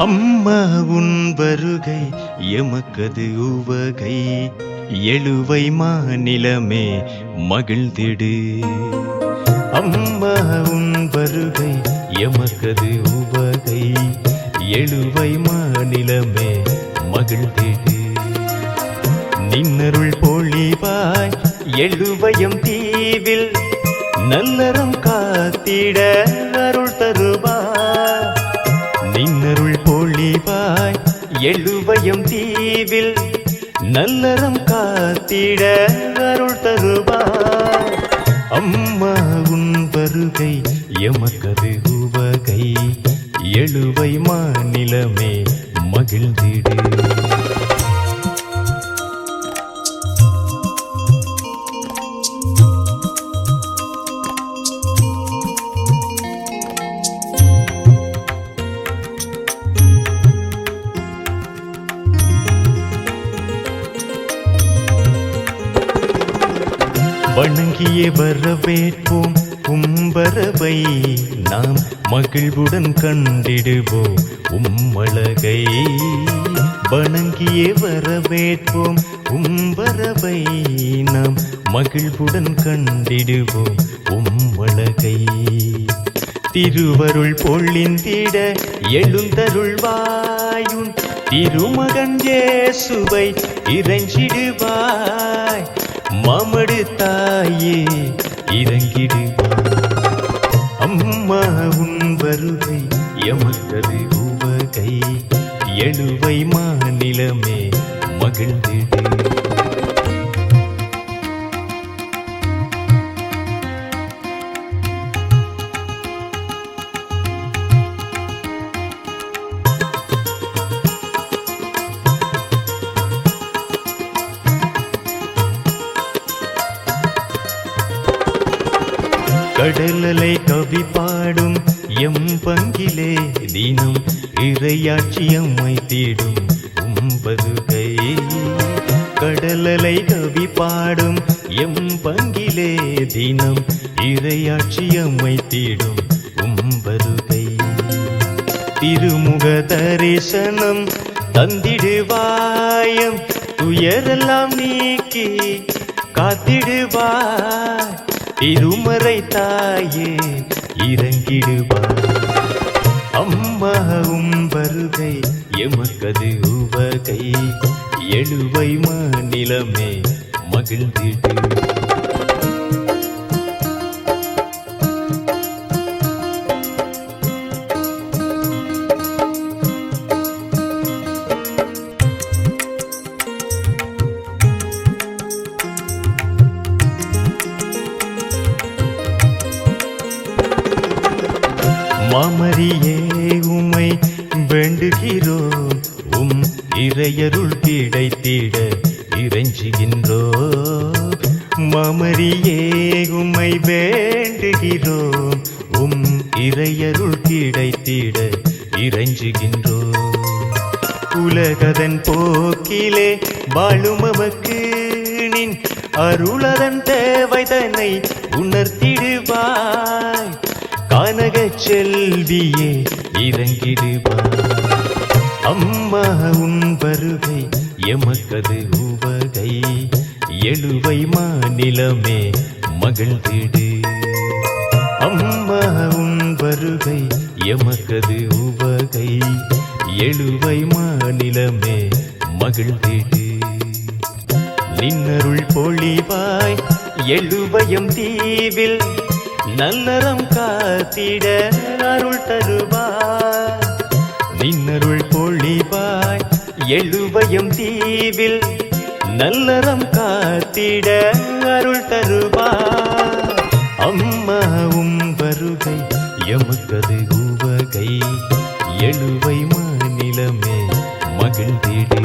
அம்மா உன் வருகை எமக்கது உவகை, எழுவை மாநிலமே மகிழ்ந்திடு. அம்மா உன் வருகை எமக்கது உவகை, எழுவை மாநிலமே மகிழ்ந்திடு. நின்னருள் பொழிவாய் எழுவயம் தீவில், நல்லறம் காத்திட அருள் தருவாய். நின்னருள் பொழிவாய் எழுவயம் தீவில், நல்லறம் காத்திட அருள் தருவாய். அம்மா உன் வருகை எமக்கது உவகை, எழுவை மாநிலமே மகிழ்ந்திடு. வணங்கியே வரவேற்போம் உம்பரவை, நாம் மகிழ்வுடன் கண்டிடுவோம் உம்மழகை. வணங்கியே வரவேற்போம் உம்பரவை, நாம் மகிழ்வுடன் கண்டிடுவோம் உம்மழகை. திருவருள் பொழிந்திட எழுந்தருள்வாயுன் திருமகன் இயேசுவை இறைஞ்சிடுவாய். மாமடு தாயே இறங்கிடுவாய். அம்மா உன் வருகை எமக்கது உவகை, எழுவை மாநிலமே மகிழ்ந்திடு. கடலலை கவி பாடும் எம் பங்கிலே, தினம் இறையாட்சியம்மை தேடும் உம்பருகை. கடலலை கவி பாடும் எம் பங்கிலே, தினம் இறையாட்சியம்மை தேடும் உம்பருகை. திருமுக தரிசனம் தந்திடுவாயம், துயரெல்லாம் நீக்கி காத்திடுவாய். திருமறை தாயே இறங்கிடுவாய். அம்மா உம் வருகை எமக்கது உவகை, எழுவை மாநிலமே மகிழ்ந்திடு. மாமரியே உம்மை வேண்டுகிறோம், உம் இறையருள் கிடைத்திட இறைஞ்சுகின்றோம். மாமரியே உம்மை வேண்டுகிறோம், உம் இறையருள் கிடைத்திட இறைஞ்சுகின்றோம். உலகதன் போக்கிலே வாழும் நமக்கு நின் அருளதன் தேவைதனை உணர்த்திடுவாய். கானக செல்வியே இறங்கிடுவாய். அம்மா உன் வருகை எமக்கது உவகை, எழுவை மாநிலமே மகிழ்ந்திடு. அம்மா உன் வருகை எமக்கது உவகை, எழுவை மாநிலமே மகிழ்ந்திடு. நின்னருள் பொழிவாய் எழுவயம் தீவில், நல்லறம் காத்திட அருள் தருவாய். நின்னருள் பொழிவாய் எழுவயம் தீவில், நல்லறம் காத்திட அருள் தருவாய். அம்மா உம் வருகை எமக்கது உவகை, எழுவை மாநிலமே மகிழ்ந்திடு.